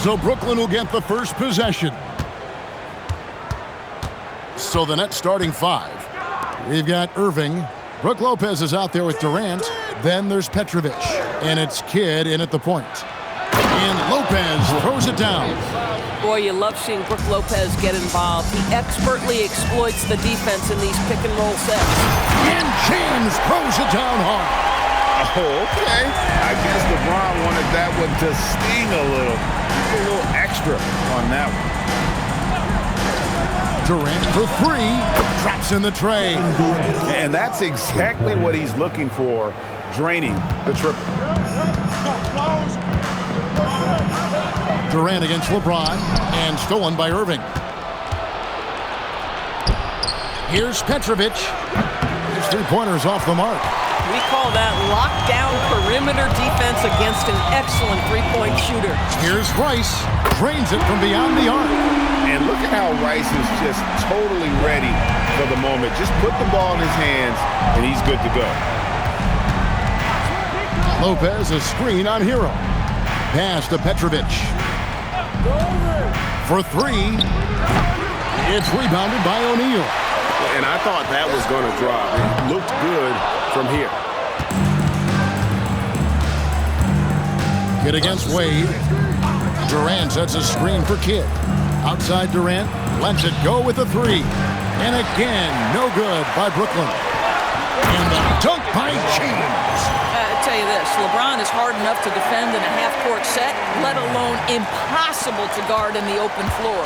So Brooklyn will get the first possession. So the net starting five. We've got Irving. Brook Lopez is out there with Durant. Then there's Petrovic. And it's Kidd in at the point. And Lopez throws it down. Boy, you love seeing Brook Lopez get involved. He expertly exploits the defense in these pick-and-roll sets. And James throws it down hard. Oh, okay. I guess LeBron wanted that one to sting a little extra on that one. Durant for three. Drops in the tray. And that's exactly what he's looking for, draining the triple. Durant against LeBron, and stolen by Irving. Here's Petrovic. His three-pointer's off the mark. We call that lockdown perimeter defense against an excellent three-point shooter. Here's Rice. Drains it from beyond the arc. And look at how Rice is just totally ready for the moment. Just put the ball in his hands, and he's good to go. Lopez, a screen on Hero. Pass to Petrovic. For three. It's rebounded by O'Neal. And I thought that was going to drop. It looked good from here. Kidd against Wade. Durant sets a screen for Kidd. Outside Durant, lets it go with a three. And again, no good by Brooklyn. And the dunk by James. I'll tell you this, LeBron is hard enough to defend in a half-court set, let alone impossible to guard in the open floor.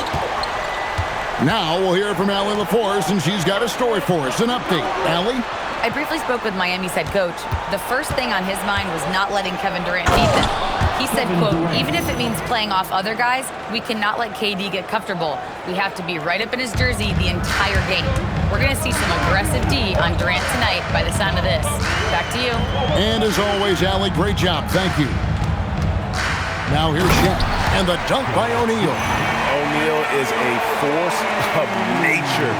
Now we'll hear from Allie LaForce, and she's got a story for us. An update. Allie? I briefly spoke with Miami's head coach. The first thing on his mind was not letting Kevin Durant beat them. He said, quote, even if it means playing off other guys, we cannot let KD get comfortable. We have to be right up in his jersey the entire game. We're going to see some aggressive D on Durant tonight by the sound of this. Back to you. And as always, Allie, great job. Thank you. Now here's Shaq. And the dunk by O'Neal. O'Neal is a force of nature.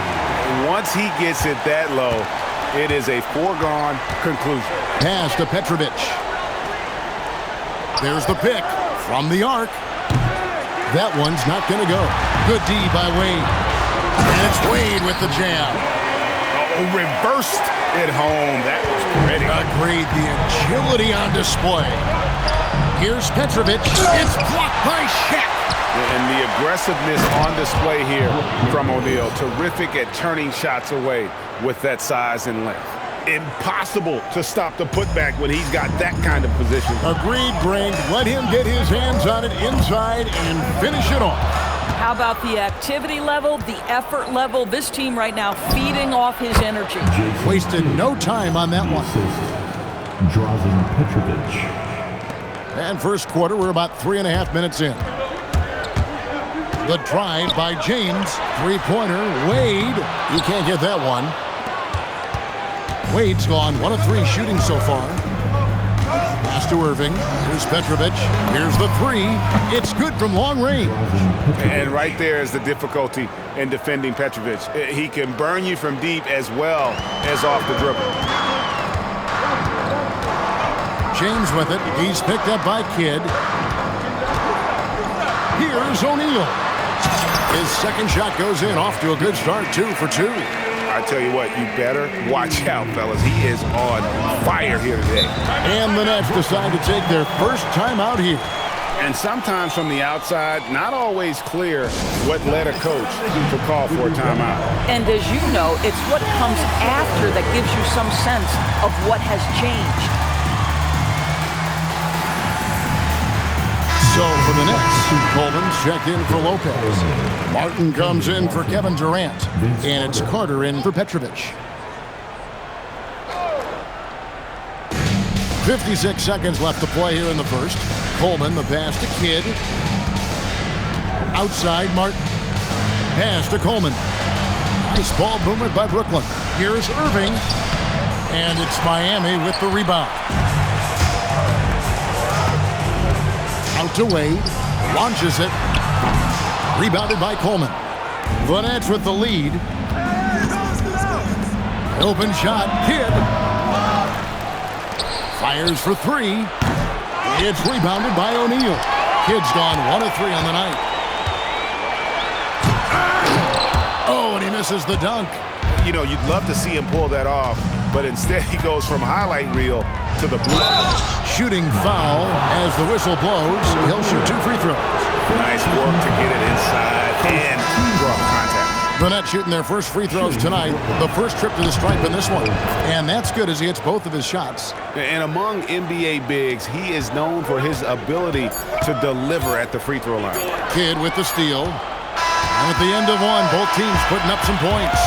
Once he gets it that low, it is a foregone conclusion. Pass to Petrovic. There's the pick from the arc. That one's not going to go. Good D by Wade. And it's Wade with the jam. Oh, reversed it home. That was pretty. Agreed. The agility on display. Here's Petrovic. It's blocked by Shaq. And the aggressiveness on display here from O'Neal. Terrific at turning shots away with that size and length. Impossible to stop the putback when he's got that kind of position. Agreed, Greg. Let him get his hands on it inside and finish it off. How about the activity level, the effort level? This team right now feeding off his energy. Wasted no time on that one. Drazen Petrovic. And first quarter, we're about 3.5 minutes in. The drive by James. Three-pointer, Wade. You can't get that one. Wade's gone 1 of 3 shooting so far. Pass to Irving. Here's Petrovic. Here's the three. It's good from long range. And right there is the difficulty in defending Petrovic. He can burn you from deep as well as off the dribble. James with it. He's picked up by Kidd. Here's O'Neal. His second shot goes in, off to a good start, 2 for 2. I tell you what, you better watch out, fellas. He is on fire here today. And the Nets decide to take their first time out here. And sometimes from the outside, not always clear what led a coach to call for a timeout. And as you know, it's what comes after that gives you some sense of what has changed. So for the Nets, Coleman's checked in for Lopez. Martin comes in for Kevin Durant. And it's Carter in for Petrovic. 56 seconds left to play here in the first. Coleman, the pass to Kidd. Outside, Martin. Pass to Coleman. Nice ball movement by Brooklyn. Here's Irving. And it's Miami with the rebound. Out to Wade. Launches it. Rebounded by Coleman. The Nets with the lead. Open shot. Kidd. Fires for three. It's rebounded by O'Neal. Kidd's gone 1 of 3 on the night. Oh, and he misses the dunk. You know, you'd love to see him pull that off, but instead he goes from highlight reel to the blue. Shooting foul as the whistle blows. He'll shoot 2 free throws. Nice work to get it inside and draw contact. The Nets shooting their first free throws tonight. The first trip to the stripe in this one. And that's good as he hits both of his shots. And among NBA bigs, he is known for his ability to deliver at the free throw line. Kidd with the steal. And at the end of one, both teams putting up some points.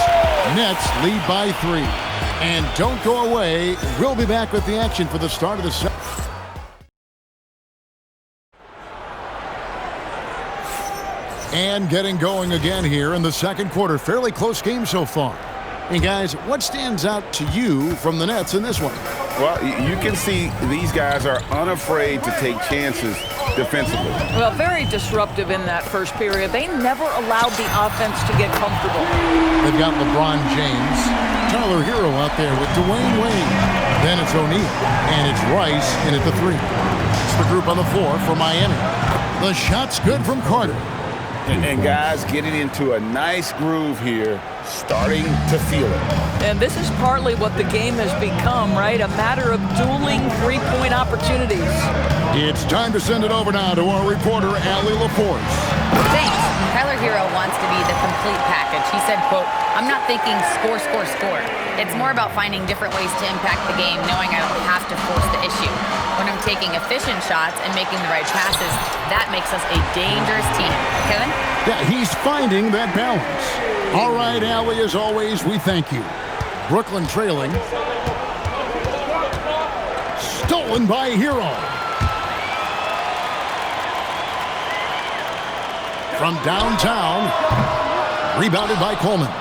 Nets lead by 3. And don't go away. We'll be back with the action for the start of the set. And getting going again here in the second quarter. Fairly close game so far. And guys, what stands out to you from the Nets in this one? Well, you can see these guys are unafraid to take chances defensively. Well, very disruptive in that first period. They never allowed the offense to get comfortable. They've got LeBron James, Tyler Hero out there with Dwayne Wade. Then it's O'Neal, and it's Rice in at the 3. It's the group on the 4 for Miami. The shot's good from Carter. And guys getting into a nice groove here, starting to feel it. And this is partly what the game has become, right? A matter of dueling three-point opportunities. It's time to send it over now to our reporter, Allie LaForce. Thanks. Tyler Hero wants to be the complete package. He said, quote, "I'm not thinking score, score, score. It's more about finding different ways to impact the game, knowing I don't have to force the issue. When I'm taking efficient shots and making the right passes, that makes us a dangerous team." Kevin? Yeah, he's finding that balance. All right, Allie, as always, we thank you. Brooklyn trailing. Stolen by Hero. From downtown, rebounded by Coleman.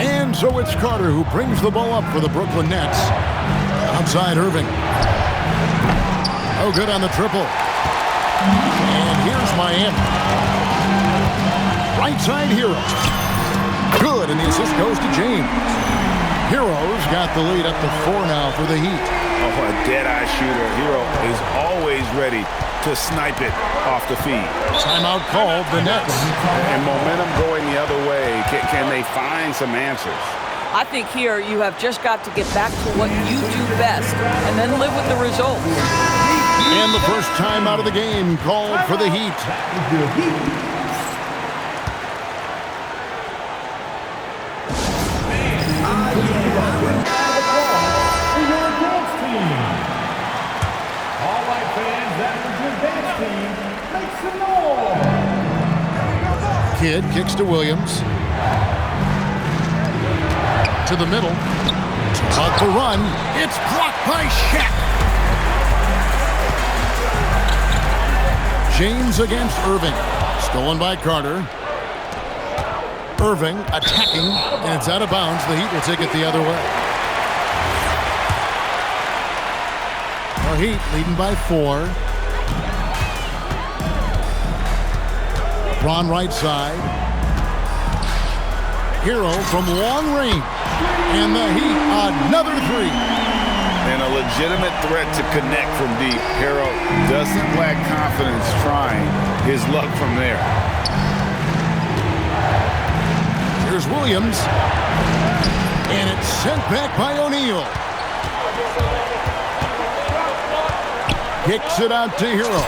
And so it's Carter who brings the ball up for the Brooklyn Nets. Outside Irving. Oh, good on the triple. And here's Miami. Right side Hero. Good, and the assist goes to James. Hero's got the lead up to 4 now for the Heat. Oh, a dead-eye shooter. Hero is always ready to snipe it off the feed. Timeout called, the Nets. And momentum going the other way. Can they find some answers? I think here you have just got to get back to what you do best and then live with the results. And the first time out of the game called for the Heat. Kidd kicks to Williams. To the middle. About the run. It's blocked by Shaq. James against Irving. Stolen by Carter. Irving attacking, and it's out of bounds. The Heat will take it the other way. The Heat leading by 4. Ron right side. Hero from long range. And the Heat, another 3. And a legitimate threat to connect from deep. Hero doesn't lack confidence trying his luck from there. Here's Williams. And it's sent back by O'Neal. Kicks it out to Hero.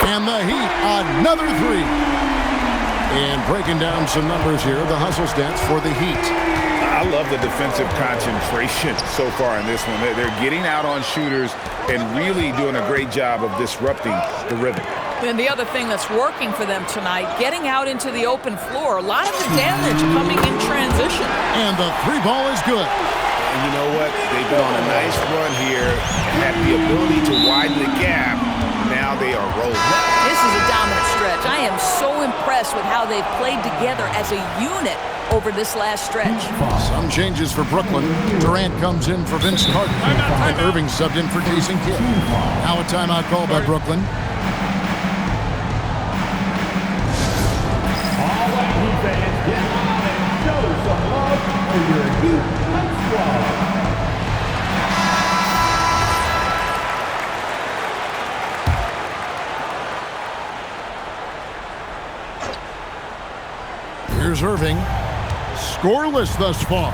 And the Heat, another 3. And breaking down some numbers here, the hustle stats for the Heat. I love the defensive concentration so far in this one. They're getting out on shooters and really doing a great job of disrupting the rhythm. And the other thing that's working for them tonight, getting out into the open floor. A lot of the damage coming in transition. And the 3 ball is good. And you know what? They've been on a nice run here, had the ability to widen the gap. Now they are rolling. This is a dominant stretch. I am so impressed with how they've played together as a unit over this last stretch. Some changes for Brooklyn. Durant comes in for Vince Carter. And Irving subbed in for Jason Kidd. Now a timeout call by Brooklyn. All right, Heat fans, get on and show some love for your Heat squad. Here's Irving. Scoreless thus far.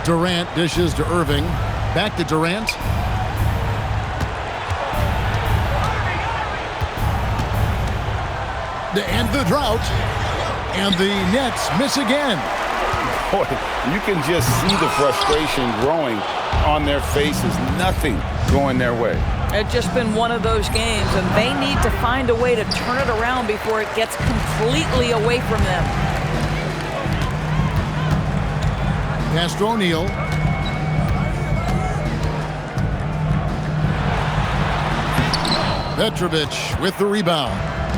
Durant dishes to Irving. Back to Durant. To end the drought. And the Nets miss again. Boy, you can just see the frustration growing on their faces. Nothing going their way. It's just been one of those games, and they need to find a way to turn it around before it gets completely away from them. Pass to O'Neal. Petrovic with the rebound.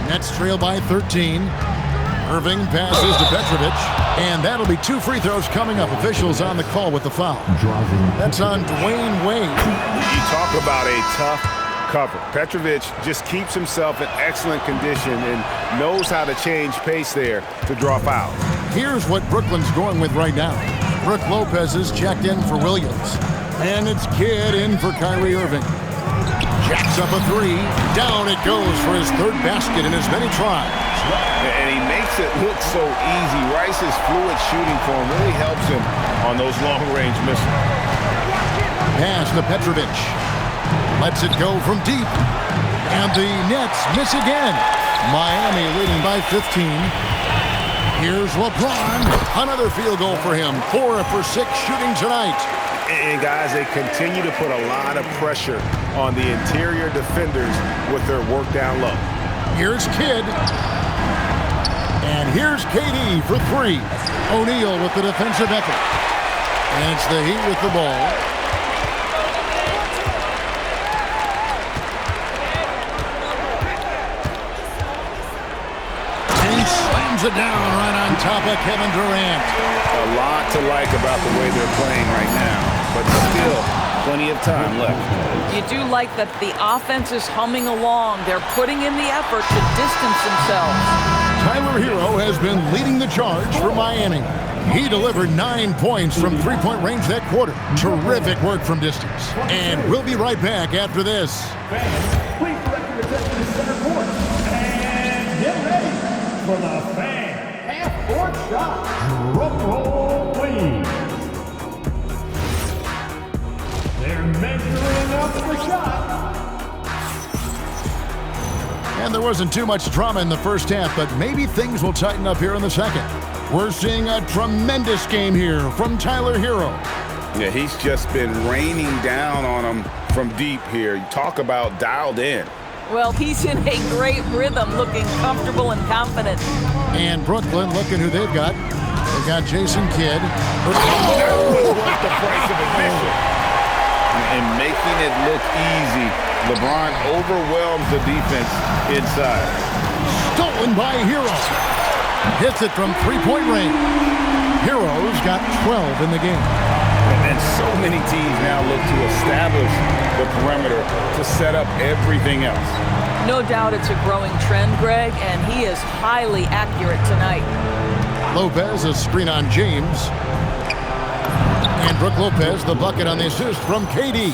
Nets trail by 13. Irving passes to Petrovic, and that'll be 2 free throws coming up. Officials on the call with the foul. That's on Dwayne Wade. You talk about a tough cover. Petrovic just keeps himself in excellent condition and knows how to change pace there to draw fouls. Here's what Brooklyn's going with right now. Brook Lopez is checked in for Williams. And it's Kidd in for Kyrie Irving. Jacks up a 3. Down it goes for his 3rd basket in as many tries. And he makes it look so easy. Rice's fluid shooting form really helps him on those long-range misses. Pass to Petrovic. Lets it go from deep. And the Nets miss again. Miami leading by 15. Here's LeBron. Another field goal for him. 4 for 6 shooting tonight. And guys, they continue to put a lot of pressure on the interior defenders with their work down low. Here's Kidd. And here's KD for 3. O'Neal with the defensive effort. And it's the Heat with the ball. And he slams it down right on top of Kevin Durant. A lot to like about the way they're playing right now, but still plenty of time left. You do like that the offense is humming along. They're putting in the effort to distance themselves. Tyler Hero has been leading the charge for Miami. He delivered 9 points from 3-point range that quarter. Terrific work from distance. And we'll be right back after this. Fans, please direct your attention to center court. And get ready for the fan half-court shot. Drum roll, please. They're measuring up the shot. And there wasn't too much drama in the first half, but maybe things will tighten up here in the second. We're seeing a tremendous game here from Tyler Hero. Yeah, he's just been raining down on them from deep here. You talk about dialed in. Well, he's in a great rhythm, looking comfortable and confident. And Brooklyn, looking who they've got. They've got Jason Kidd. That was worth the price of admission. And making it look easy, LeBron overwhelms the defense inside. Stolen by Hero. Hits it from 3-point range. Hero's got 12 in the game. And so many teams now look to establish the perimeter to set up everything else. No doubt it's a growing trend, Greg, and he is highly accurate tonight. Lopez, a screen on James. And Brook Lopez, the bucket on the assist from KD.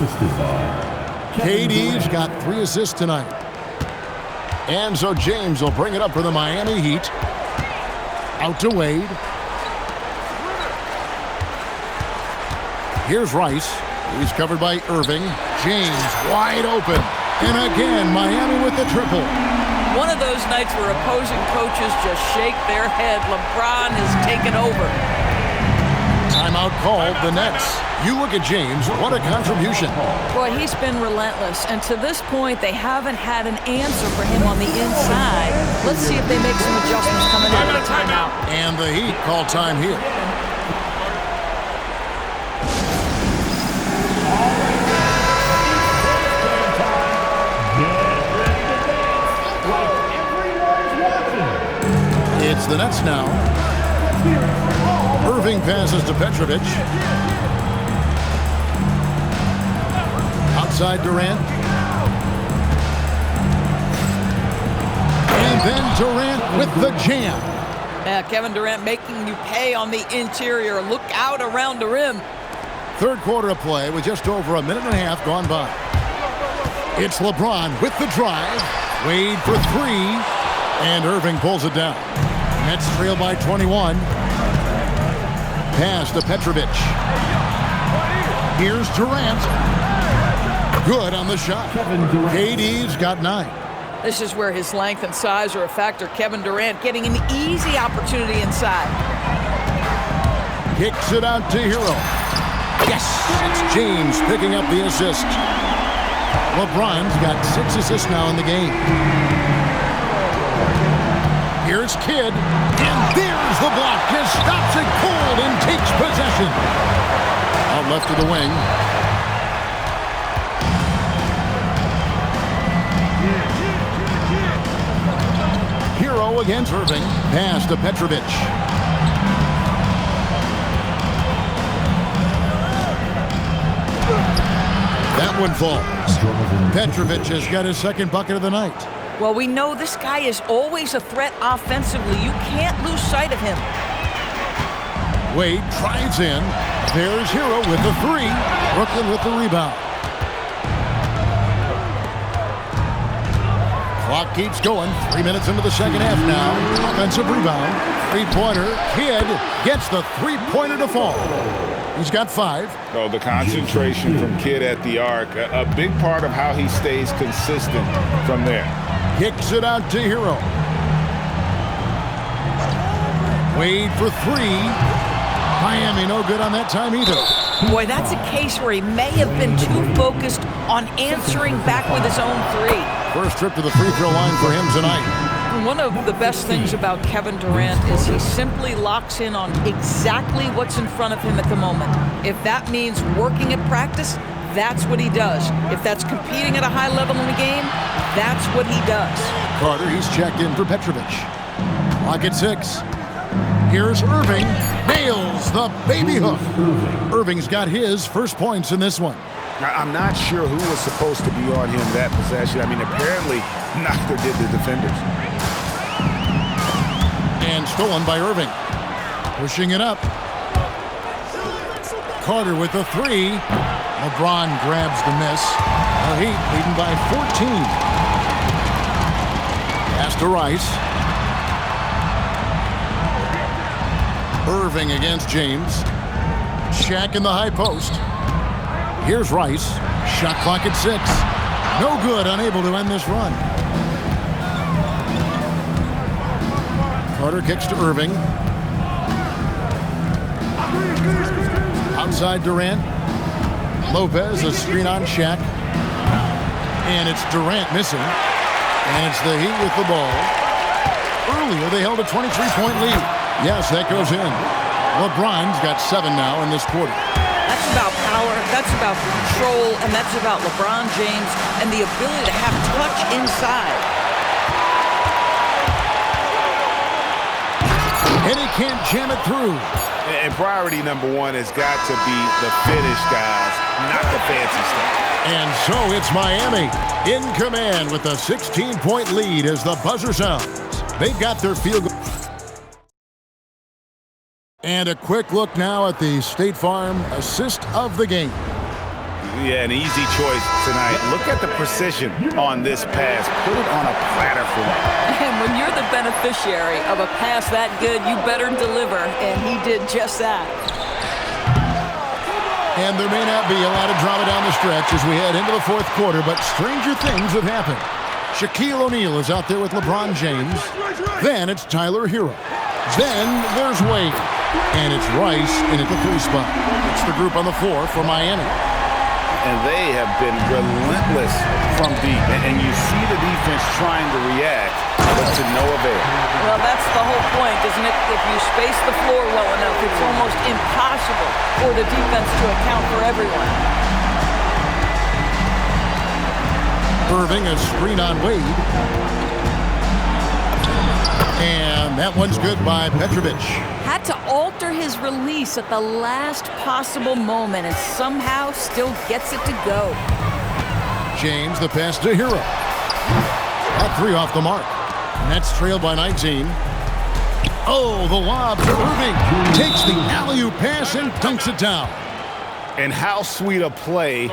KD's got 3 assists tonight. And so James will bring it up for the Miami Heat. Out to Wade. Here's Rice. He's covered by Irving. James wide open. And again, Miami with the triple. One of those nights where opposing coaches just shake their head. LeBron has taken over. Timeout called, the Nets. You look at James, what a contribution. Boy, he's been relentless, and to this point, they haven't had an answer for him on the inside. Let's see if they make some adjustments coming out of the timeout. And the Heat call time here. It's the Nets now. Irving passes to Petrovic. Outside Durant. And then Durant with the jam. Yeah, Kevin Durant making you pay on the interior. Look out around the rim. Third quarter of play with just over a minute and a half gone by. It's LeBron with the drive. Wade for 3. And Irving pulls it down. Nets trail by 21. Pass to Petrovic. Here's Durant. Good on the shot. KD's got 9. This is where his length and size are a factor. Kevin Durant getting an easy opportunity inside. Kicks it out to Hero. Yes, it's James picking up the assist. LeBron's got 6 assists now in the game. Here's Kidd, and there's the block. Just stops it cold and takes possession. Out left of the wing. Hero against Irving. Pass to Petrovic. That one falls. Petrovic has got his second bucket of the night. Well, we know this guy is always a threat offensively. You can't lose sight of him. Wade drives in. There's Hero with the 3. Brooklyn with the rebound. Clock keeps going. 3 minutes into the second half now. Offensive rebound. Three-pointer. Kidd gets the three-pointer to fall. He's got 5. Oh, the concentration from Kidd at the arc, a big part of how he stays consistent from there. Kicks it out to Hero. Wade for 3. Miami no good on that time either. Boy, that's a case where he may have been too focused on answering back with his own 3. First trip to the free throw line for him tonight. One of the best things about Kevin Durant is he simply locks in on exactly what's in front of him at the moment. If that means working at practice, that's what he does. If that's competing at a high level in the game, that's what he does. Carter, he's checked in for Petrovic. Clock at 6. Here's Irving. Nails the baby hook. Irving's got his first points in this one. I'm not sure who was supposed to be on him that possession. I mean, apparently neither did the defenders. And stolen by Irving. Pushing it up. Carter with the 3. LeBron grabs the miss. The Heat leading by 14. Pass to Rice. Irving against James. Shaq in the high post. Here's Rice. Shot clock at 6. No good, unable to end this run. Carter kicks to Irving. Outside Durant. Lopez, a screen on Shaq. And it's Durant missing. And it's the Heat with the ball. Earlier, they held a 23-point lead. Yes, that goes in. LeBron's got 7 now in this quarter. That's about power, that's about control, and that's about LeBron James and the ability to have touch inside. And he can't jam it through. And priority number 1 has got to be the finish, guys, not the fancy stuff. And so it's Miami in command with a 16-point lead as the buzzer sounds. They've got their field goal. And a quick look now at the State Farm assist of the game. Yeah, an easy choice tonight. Look at the precision on this pass. Put it on a platter for him. And when you're the beneficiary of a pass that good, you better deliver, and he did just that. And there may not be a lot of drama down the stretch as we head into the fourth quarter, but stranger things have happened. Shaquille O'Neal is out there with LeBron James. Then it's Tyler Hero. Then there's Wade. And it's Rice in at the 3 spot. It's the group on the floor for Miami. And they have been relentless from deep. And you see the defense trying to react, but to no avail. Well, that's the whole point, isn't it? If you space the floor well enough, it's almost impossible for the defense to account for everyone. Irving, a screen on Wade. And that one's good by Petrovic. Had to alter his release at the last possible moment and somehow still gets it to go. James, the pass to Hero. That 3 off the mark. Nets trailed by 19. Oh, the lob to Irving. Takes the alley-oop pass and dunks it down. And how sweet a play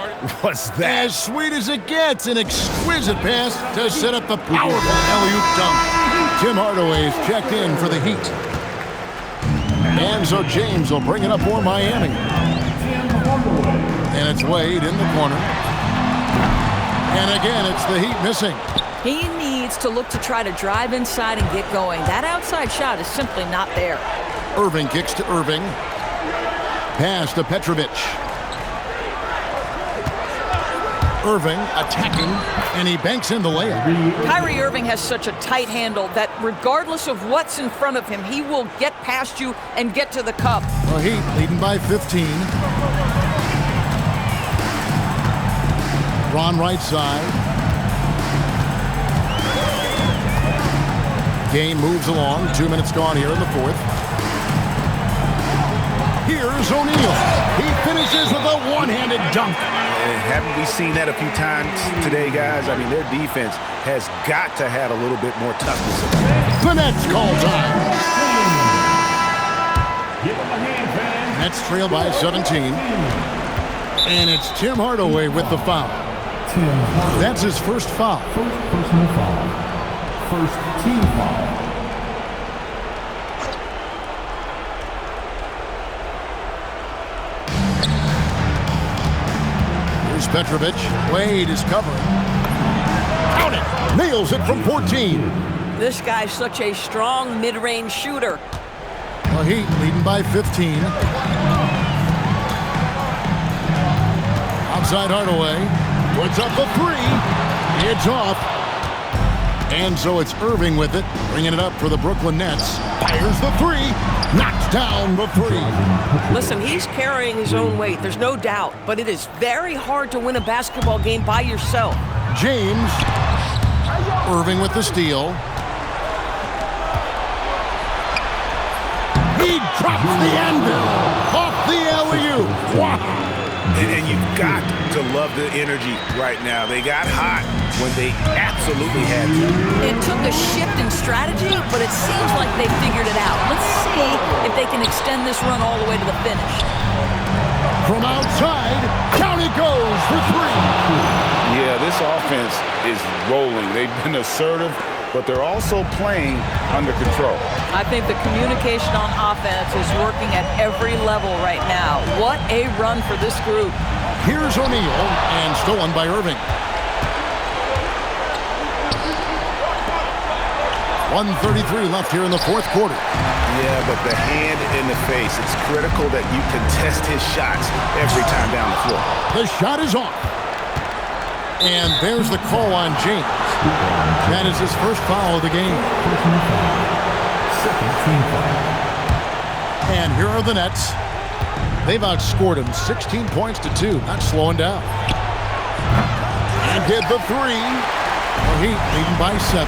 was that? As sweet as it gets, an exquisite pass to set up the powerful alley-oop dunk. Tim Hardaway's checked in for the Heat. And so James will bring it up for Miami. And it's Wade in the corner. And again, it's the Heat missing. He needs to look to try to drive inside and get going. That outside shot is simply not there. Irving kicks to Irving. Pass to Petrovic. Irving attacking, and he banks in the layup. Kyrie Irving has such a tight handle that regardless of what's in front of him, he will get past you and get to the cup. The Heat leading by 15. Ron right side. Game moves along. 2 minutes gone here in the fourth. Here's O'Neal. He finishes with a one-handed dunk. And haven't we seen that a few times today, guys? I mean, their defense has got to have a little bit more toughness. The Nets call time. Give him a hand, fans. Nets trail by 17. And it's Tim Hardaway with the foul. That's his first foul. First personal foul. First team foul. Here's Petrovic. Wade is covering. Count it. Nails it from 14. This guy's such a strong mid-range shooter. The Heat leading by 15. Outside Hardaway. Puts up the three. It's off. And so it's Irving with it. Bringing it up for the Brooklyn Nets. Fires the three. Knocks down the three. Listen, he's carrying his own weight. There's no doubt. But it is very hard to win a basketball game by yourself. James. Irving with the steal. He drops the anvil off the alley-oop. Wow. And you've got to love the energy right now. They got hot when they absolutely had to. It took a shift in strategy, but it seems like they figured it out. Let's see if they can extend this run all the way to the finish. From outside, down it goes for three. Yeah, this offense is rolling. They've been assertive, but they're also playing under control. I think the communication on offense is working at every level right now. What a run for this group. Here's O'Neal, and stolen by Irving. 1:33 left here in the fourth quarter. Yeah, but the hand in the face, it's critical that you contest his shots every time down the floor. The shot is off. And there's the call on James. That is his first foul of the game. Second team foul. And here are the Nets. They've outscored him 16 points to 2. Not slowing down. And hit the three. The Heat leading by 7.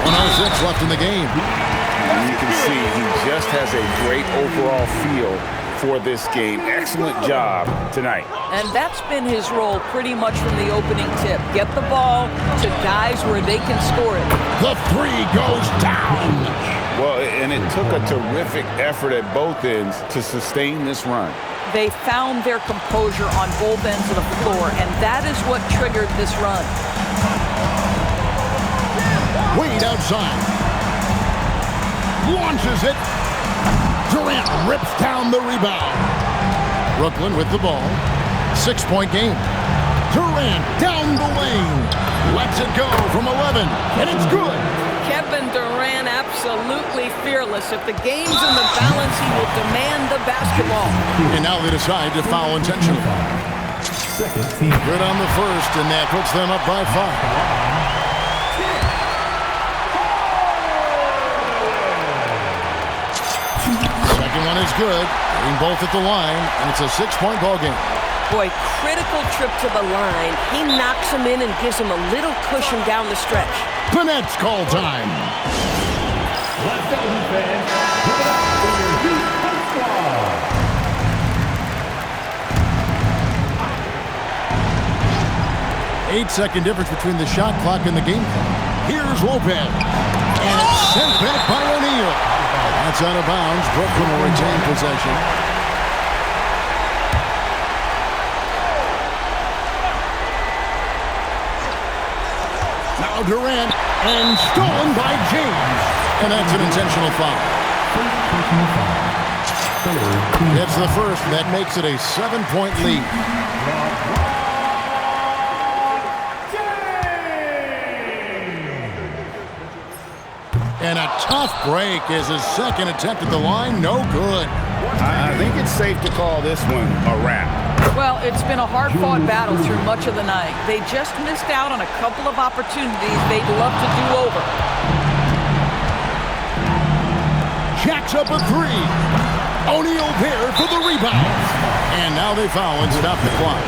.106 left in the game. And you can see he just has a great overall feel for this game. Excellent job tonight. And that's been his role pretty much from the opening tip. Get the ball to guys where they can score it. The three goes down. Well, and it took a terrific effort at both ends to sustain this run. They found their composure on both ends of the floor, and that is what triggered this run. Wade outside. Launches it. Durant rips down the rebound. Brooklyn with the ball. 6-point game. Durant down the lane. Lets it go from 11, and it's good. Kevin Durant absolutely fearless. If the game's in the balance, he will demand the basketball. And now they decide to foul intentionally. Second team. Good on the first, and that puts them up by 5. Second one is good. Getting both at the line, and it's a 6-point ball game. Boy, critical trip to the line. He knocks him in and gives him a little cushion down the stretch. The Nets call time. Let's go, Heat fans. Give it up for your Heat squad. 8-second difference between the shot clock and the game clock. Here's Lopez. And it's sent back by O'Neal. That's out of bounds. Brooklyn will retain possession. Now Durant, and stolen by James. And that's an intentional foul. It's the first. That makes it a 7-point lead. And a tough break is his second attempt at the line. No good. I think it's safe to call this one a wrap. Well, it's been a hard-fought battle through much of the night. They just missed out on a couple of opportunities they'd love to do over. Jacks up a three. O'Neal there for the rebound. And now they foul and stop the clock.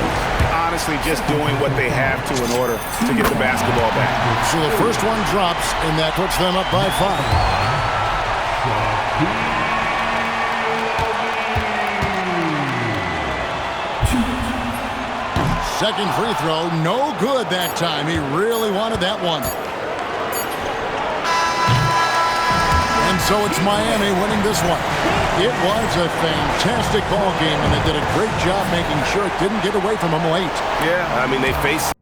Honestly, just doing what they have to in order to get the basketball back. So the first one drops, and that puts them up by 5. Second free throw, no good that time. He really wanted that one. And so it's Miami winning this one. It was a fantastic ball game, and they did a great job making sure it didn't get away from them late. Yeah, I mean, they faced